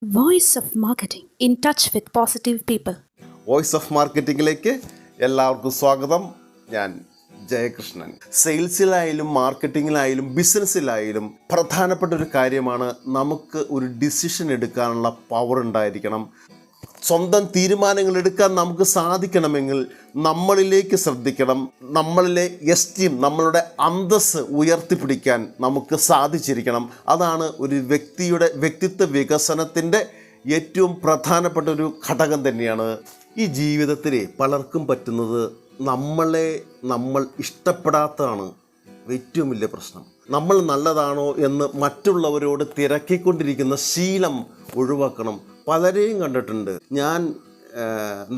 Voice of Marketing, in touch with positive people. Voice of മാർക്കറ്റിങ്ങിലേക്ക് എല്ലാവർക്കും സ്വാഗതം. ഞാൻ ജയകൃഷ്ണൻ. സെയിൽസിലായാലും മാർക്കറ്റിങ്ങിലായാലും ബിസിനസ്സിലായാലും പ്രധാനപ്പെട്ട ഒരു കാര്യമാണ് നമുക്ക് ഒരു ഡിസിഷൻ എടുക്കാനുള്ള പവർ ഉണ്ടായിരിക്കണം. സ്വന്തം തീരുമാനങ്ങൾ എടുക്കാൻ നമുക്ക് സാധിക്കണമെങ്കിൽ നമ്മളിലേക്ക് ശ്രദ്ധിക്കണം. നമ്മളിലെ എസ്റ്റീം, നമ്മളുടെ അന്തസ്സ് ഉയർത്തിപ്പിടിക്കാൻ നമുക്ക് സാധിച്ചിരിക്കണം. അതാണ് ഒരു വ്യക്തിയുടെ വ്യക്തിത്വ വികസനത്തിൻ്റെ ഏറ്റവും പ്രധാനപ്പെട്ട ഒരു ഘടകം തന്നെയാണ്. ഈ ജീവിതത്തിൽ പലർക്കും പറ്റുന്നത് നമ്മൾ ഇഷ്ടപ്പെടാത്തതാണ് ഏറ്റവും വലിയ പ്രശ്നം. നമ്മൾ നല്ലതാണോ എന്ന് മറ്റുള്ളവരോട് തിരക്കിക്കൊണ്ടിരിക്കുന്ന ശീലം ഒഴിവാക്കണം. പലരെയും കണ്ടിട്ടുണ്ട്. ഞാൻ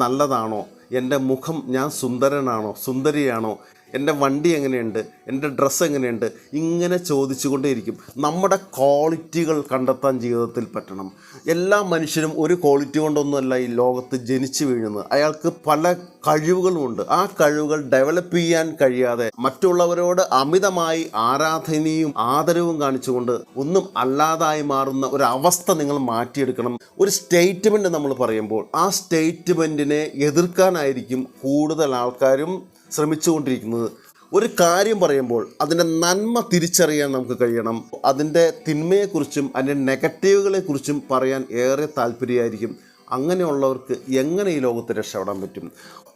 നല്ലതാണോ, എൻ്റെ മുഖം, ഞാൻ സുന്ദരനാണോ സുന്ദരിയാണോ, എൻ്റെ വണ്ടി എങ്ങനെയുണ്ട്, എൻ്റെ ഡ്രസ്സ് എങ്ങനെയുണ്ട്, ഇങ്ങനെ ചോദിച്ചുകൊണ്ടേയിരിക്കും. നമ്മുടെ ക്വാളിറ്റികൾ കണ്ടെത്താൻ ജീവിതത്തിൽ പറ്റണം. എല്ലാ മനുഷ്യരും ഒരു ക്വാളിറ്റി കൊണ്ടൊന്നുമല്ല ഈ ലോകത്ത് ജനിച്ചു വീഴുന്നത്. അയാൾക്ക് പല കഴിവുകളുമുണ്ട്. ആ കഴിവുകൾ ഡെവലപ്പ് ചെയ്യാൻ കഴിയാതെ മറ്റുള്ളവരോട് അമിതമായി ആരാധനയും ആദരവും കാണിച്ചുകൊണ്ട് ഒന്നും അല്ലാതായി മാറുന്ന ഒരവസ്ഥ നിങ്ങൾ മാറ്റിയെടുക്കണം. ഒരു സ്റ്റേറ്റ്മെൻറ്റ് നമ്മൾ പറയുമ്പോൾ ആ സ്റ്റേറ്റ്മെൻറ്റിനെ എതിർക്കാനായിരിക്കും കൂടുതൽ ആൾക്കാരും ശ്രമിച്ചുകൊണ്ടിരിക്കുന്നത്. ഒരു കാര്യം പറയുമ്പോൾ അതിൻ്റെ നന്മ തിരിച്ചറിയാൻ നമുക്ക് കഴിയണം. അതിൻ്റെ തിന്മയെക്കുറിച്ചും അതിൻ്റെ നെഗറ്റീവുകളെക്കുറിച്ചും പറയാൻ ഏറെ താല്പര്യമായിരിക്കും. അങ്ങനെയുള്ളവർക്ക് എങ്ങനെ ഈ ലോകത്ത് രക്ഷപ്പെടാൻ പറ്റും?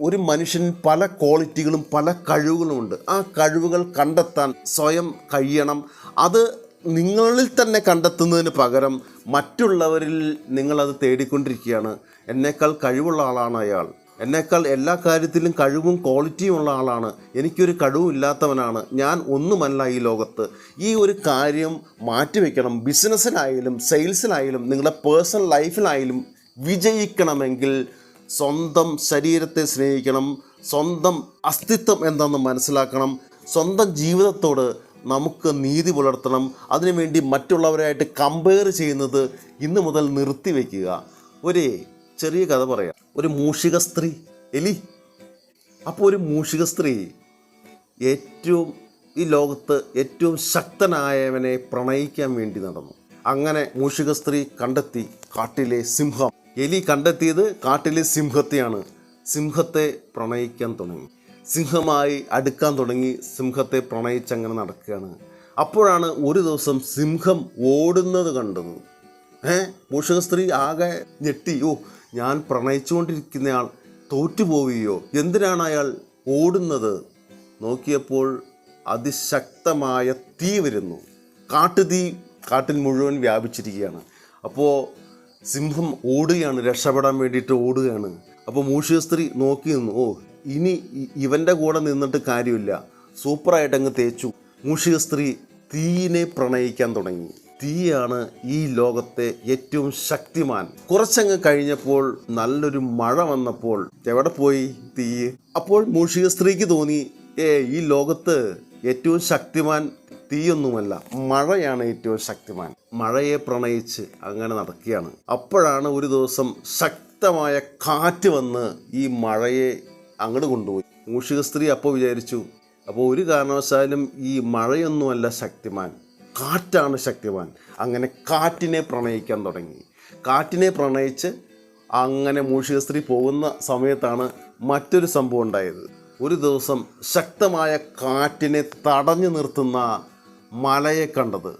ഒരു മനുഷ്യന് പല ക്വാളിറ്റികളും പല കഴിവുകളുമുണ്ട്. ആ കഴിവുകൾ കണ്ടെത്താൻ സ്വയം കഴിയണം. അത് നിങ്ങളിൽ തന്നെ കണ്ടെത്തുന്നതിന് പകരം മറ്റുള്ളവരിൽ നിങ്ങളത് തേടിക്കൊണ്ടിരിക്കുകയാണ്. എന്നേക്കാൾ കഴിവുള്ള ആളാണ് അയാൾ, എന്നേക്കാൾ എല്ലാ കാര്യത്തിലും കഴിവും ക്വാളിറ്റിയും ഉള്ള ആളാണ്, എനിക്കൊരു കഴിവും ഇല്ലാത്തവനാണ്, ഞാൻ ഒന്നുമല്ല ഈ ലോകത്ത്. ഈ ഒരു കാര്യം മാറ്റിവെക്കണം. ബിസിനസ്സിലായാലും സെയിൽസിലായാലും നിങ്ങളുടെ പേഴ്സണൽ ലൈഫിലായാലും വിജയിക്കണമെങ്കിൽ സ്വന്തം ശരീരത്തെ സ്നേഹിക്കണം. സ്വന്തം അസ്തിത്വം എന്താണെന്ന് മനസ്സിലാക്കണം. സ്വന്തം ജീവിതത്തോട് നമുക്ക് നീതി പുലർത്തണം. അതിനുവേണ്ടി മറ്റുള്ളവരായിട്ട് കമ്പയർ ചെയ്യുന്നത് ഇന്ന് മുതൽ നിർത്തിവെക്കുക. ഒരു ചെറിയ കഥ പറയാം. ഒരു മൂഷിക സ്ത്രീ, എലി. അപ്പോൾ ഒരു മൂഷിക സ്ത്രീ ഈ ലോകത്ത് ഏറ്റവും ശക്തനായവനെ പ്രണയിക്കാൻ വേണ്ടി നടന്നു. അങ്ങനെ മൂഷിക സ്ത്രീ കണ്ടെത്തി കാട്ടിലെ സിംഹം. എലി കണ്ടെത്തിയത് കാട്ടിലെ സിംഹത്തെയാണ്. സിംഹത്തെ പ്രണയിക്കാൻ തുടങ്ങി, സിംഹമായി അടുക്കാൻ തുടങ്ങി, സിംഹത്തെ പ്രണയിച്ചങ്ങനെ നടക്കുകയാണ്. അപ്പോഴാണ് ഒരു ദിവസം സിംഹം ഓടുന്നത് കണ്ടത്. മൂഷിക സ്ത്രീ ആകെ ഞെട്ടി. ഞാൻ പ്രണയിച്ചുകൊണ്ടിരിക്കുന്നയാൾ തോറ്റുപോവുകയോ, എന്തിനാണ് അയാൾ ഓടുന്നത്? നോക്കിയപ്പോൾ അതിശക്തമായ തീ വരുന്നു. കാട്ടുതീ കാട്ടിൽ മുഴുവൻ വ്യാപിച്ചിരിക്കുകയാണ്. അപ്പോൾ സിംഹം ഓടുകയാണ്, രക്ഷപ്പെടാൻ വേണ്ടിയിട്ട് ഓടുകയാണ്. അപ്പോൾ മൂഷിക സ്ത്രീ നോക്കി നിന്നു. ഇനി ഇവൻ്റെ കൂടെ നിന്നിട്ട് കാര്യമില്ല, സൂപ്പറായിട്ട് അങ്ങ് തേച്ചു. മൂഷിക സ്ത്രീ തീയിനെ പ്രണയിക്കാൻ തുടങ്ങി. തീയാണ് ഈ ലോകത്തെ ഏറ്റവും ശക്തിമാൻ. കുറച്ചങ്ങ് കഴിഞ്ഞപ്പോൾ നല്ലൊരു മഴ വന്നപ്പോൾ എവിടെ പോയി തീ? അപ്പോൾ മൂഷിക സ്ത്രീക്ക് തോന്നി, ഈ ലോകത്ത് ഏറ്റവും ശക്തിമാൻ തീയൊന്നുമല്ല, മഴയാണ് ഏറ്റവും ശക്തിമാൻ. മഴയെ പ്രണയിച്ച് അങ്ങനെ നടക്കുകയാണ്. അപ്പോഴാണ് ഒരു ദിവസം ശക്തമായ കാറ്റ് വന്ന് ഈ മഴയെ അങ്ങോട്ട് കൊണ്ടുപോയി. മൂഷിക സ്ത്രീ അപ്പോൾ വിചാരിച്ചു, അപ്പോൾ ഒരു കാരണവശാലും ഈ മഴയൊന്നുമല്ല ശക്തിമാൻ, കാറ്റാണ് ശക്തിമാൻ. അങ്ങനെ കാറ്റിനെ പ്രണയിക്കാൻ തുടങ്ങി. കാറ്റിനെ പ്രണയിച്ച് അങ്ങനെ മൂഷിക സ്ത്രീ പോകുന്ന സമയത്താണ് മറ്റൊരു സംഭവം ഉണ്ടായത്. ഒരു ദിവസം ശക്തമായ കാറ്റിനെ തടഞ്ഞു നിർത്തുന്ന മലയെ കണ്ടത്.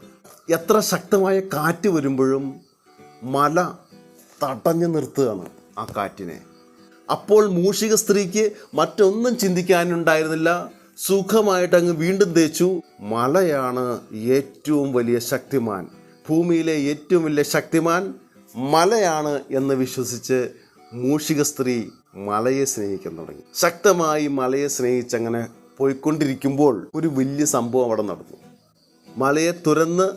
എത്ര ശക്തമായ കാറ്റ് വരുമ്പോഴും മല തടഞ്ഞു നിർത്തുകയാണ് ആ കാറ്റിനെ. അപ്പോൾ മൂഷിക സ്ത്രീക്ക് മറ്റൊന്നും ചിന്തിക്കാനുണ്ടായിരുന്നില്ല. സുഖമായിട്ട് അങ്ങ് വീണ്ടും തേച്ചു. മലയാണ് ഏറ്റവും വലിയ ശക്തിമാൻ, ഭൂമിയിലെ ഏറ്റവും വലിയ ശക്തിമാൻ മലയാണ് എന്ന് വിശ്വസിച്ച് മൂഷിക സ്ത്രീ മലയെ സ്നേഹിക്കാൻ തുടങ്ങി. ശക്തമായി മലയെ സ്നേഹിച്ചങ്ങനെ പോയിക്കൊണ്ടിരിക്കുമ്പോൾ ഒരു വലിയ സംഭവം അവിടെ നടന്നു. മലയെ തുരന്ന്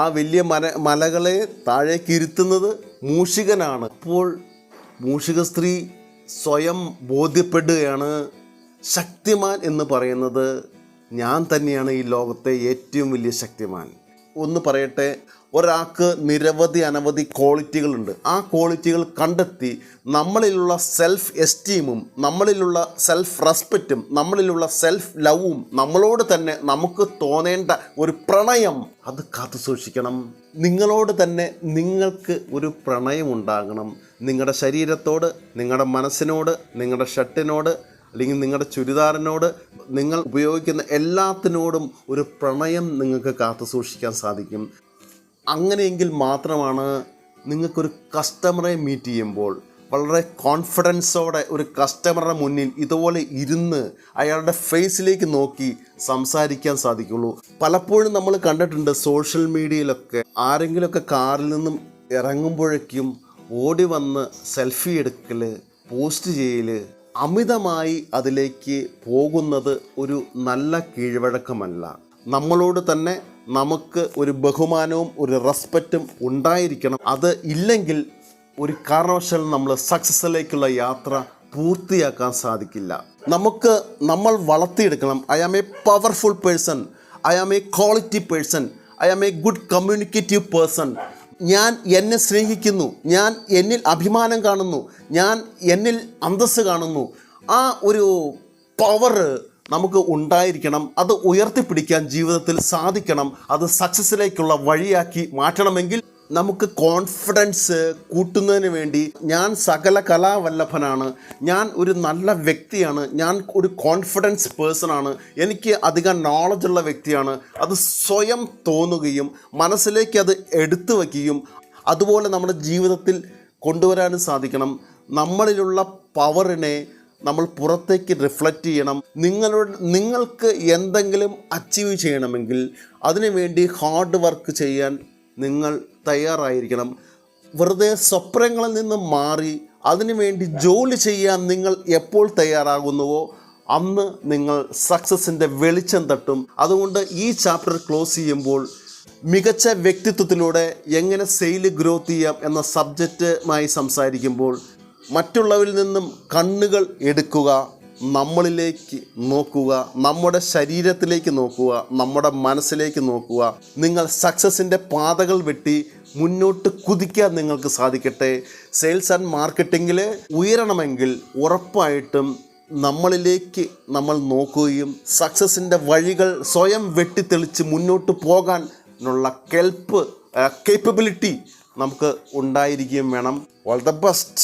ആ വലിയ മലകളെ താഴേക്ക് ഇരുത്തുന്നത് മൂഷികനാണ്. അപ്പോൾ മൂഷിക സ്ത്രീ സ്വയം ബോധ്യപ്പെടുകയാണ്, ശക്തിമാൻ എന്ന് പറയുന്നത് ഞാൻ തന്നെയാണ്, ഈ ലോകത്തെ ഏറ്റവും വലിയ ശക്തിമാൻ. ഒന്ന് പറയട്ടെ, ഒരാൾക്ക് നിരവധി അനവധി ക്വാളിറ്റികളുണ്ട്. ആ ക്വാളിറ്റികൾ കണ്ടെത്തി നമ്മളിലുള്ള സെൽഫ് എസ്റ്റീമും നമ്മളിലുള്ള സെൽഫ് റെസ്പെക്റ്റും നമ്മളിലുള്ള സെൽഫ് ലവും നമ്മളോട് തന്നെ നമുക്ക് തോന്നേണ്ട ഒരു പ്രണയം അത് കാത്തു സൂക്ഷിക്കണം. നിങ്ങളോട് തന്നെ നിങ്ങൾക്ക് ഒരു പ്രണയം ഉണ്ടാകണം. നിങ്ങളുടെ ശരീരത്തോട്, നിങ്ങളുടെ മനസ്സിനോട്, നിങ്ങളുടെ ഷർട്ടിനോട്, അല്ലെങ്കിൽ നിങ്ങളുടെ ചുരിദാറിനോട്, നിങ്ങൾ ഉപയോഗിക്കുന്ന എല്ലാത്തിനോടും ഒരു പ്രണയം നിങ്ങൾക്ക് കാത്തു സൂക്ഷിക്കാൻ സാധിക്കും. അങ്ങനെയെങ്കിൽ മാത്രമാണ് നിങ്ങൾക്കൊരു കസ്റ്റമറെ മീറ്റ് ചെയ്യുമ്പോൾ വളരെ കോൺഫിഡൻസോടെ ഒരു കസ്റ്റമറുടെ മുന്നിൽ ഇതുപോലെ ഇരുന്ന് അയാളുടെ ഫേസിലേക്ക് നോക്കി സംസാരിക്കാൻ സാധിക്കുള്ളൂ. പലപ്പോഴും നമ്മൾ കണ്ടിട്ടുണ്ട് സോഷ്യൽ മീഡിയയിലൊക്കെ ആരെങ്കിലുമൊക്കെ കാറിൽ നിന്നും ഇറങ്ങുമ്പോഴേക്കും ഓടി വന്ന് സെൽഫി എടുക്കൽ, പോസ്റ്റ് ചെയ്യൽ, അമിതമായി അതിലേക്ക് പോകുന്നത് ഒരു നല്ല കീഴ്വഴക്കമല്ല. നമ്മളോട് തന്നെ നമുക്ക് ഒരു ബഹുമാനവും ഒരു റെസ്പെക്റ്റും ഉണ്ടായിരിക്കണം. അത് ഇല്ലെങ്കിൽ ഒരു കാരണവശാലും നമ്മൾ സക്സസ്സിലേക്കുള്ള യാത്ര പൂർത്തിയാക്കാൻ സാധിക്കില്ല. നമ്മൾ വളർത്തിയെടുക്കണം. I am a powerful person, I am a quality person, I am a good communicative person. ഞാൻ എന്നെ സ്നേഹിക്കുന്നു, ഞാൻ എന്നിൽ അഭിമാനം കാണുന്നു, ഞാൻ എന്നിൽ അന്തസ്സ് കാണുന്നു. ആ ഒരു പവർ നമുക്ക് ഉണ്ടായിരിക്കണം. അത് ഉയർത്തിപ്പിടിക്കാൻ ജീവിതത്തിൽ സാധിക്കണം. അത് സക്സസ്സിലേക്കുള്ള വഴിയാക്കി മാറ്റണമെങ്കിൽ നമുക്ക് കോൺഫിഡൻസ് കൂട്ടുന്നതിന് വേണ്ടി ഞാൻ സകല കലാവല്ലഭനാണ്, ഞാൻ ഒരു നല്ല വ്യക്തിയാണ്, ഞാൻ ഒരു കോൺഫിഡൻസ് പേഴ്സണാണ്, എനിക്ക് അധികം നോളജുള്ള വ്യക്തിയാണ്, അത് സ്വയം തോന്നുകയും മനസ്സിലേക്ക് അത് എടുത്തു വയ്ക്കുകയും അതുപോലെ നമ്മുടെ ജീവിതത്തിൽ കൊണ്ടുവരാനും സാധിക്കണം. നമ്മളിലുള്ള പവറിനെ നമ്മൾ പുറത്തേക്ക് റിഫ്ലക്റ്റ് ചെയ്യണം. നിങ്ങൾക്ക് എന്തെങ്കിലും അച്ചീവ് ചെയ്യണമെങ്കിൽ അതിനുവേണ്ടി ഹാർഡ് വർക്ക് ചെയ്യാൻ നിങ്ങൾ തയ്യാറായിരിക്കണം. വെറുതെ സ്വപ്നങ്ങളിൽ നിന്ന് മാറി അതിനുവേണ്ടി ജോലി ചെയ്യാൻ നിങ്ങൾ എപ്പോൾ തയ്യാറാകുന്നുവോ അന്ന് നിങ്ങൾ സക്സസിൻ്റെ വെളിച്ചം തട്ടും. അതുകൊണ്ട് ഈ ചാപ്റ്റർ ക്ലോസ് ചെയ്യുമ്പോൾ മികച്ച വ്യക്തിത്വത്തിലൂടെ എങ്ങനെ സെയിൽ ഗ്രോത്ത് ചെയ്യാം എന്ന സബ്ജക്റ്റുമായി സംസാരിക്കുമ്പോൾ മറ്റുള്ളവരിൽ നിന്നും കണ്ണുകൾ എടുക്കുക, നമ്മളിലേക്ക് നോക്കുക, നമ്മുടെ ശരീരത്തിലേക്ക് നോക്കുക, നമ്മുടെ മനസ്സിലേക്ക് നോക്കുക. നിങ്ങൾ സക്സസിൻ്റെ പാതകൾ വെട്ടി മുന്നോട്ട് കുതിക്കാൻ നിങ്ങൾക്ക് സാധിക്കട്ടെ. സെയിൽസ് ആൻഡ് മാർക്കറ്റിങ്ങിൽ ഉയരണമെങ്കിൽ ഉറപ്പായിട്ടും നമ്മളിലേക്ക് നമ്മൾ നോക്കുകയും സക്സസിൻ്റെ വഴികൾ സ്വയം വെട്ടിത്തെളിച്ച് മുന്നോട്ട് പോകാനുള്ള കേപ്പബിലിറ്റി നമുക്ക് ഉണ്ടായിരിക്കുകയും വേണം. All the best.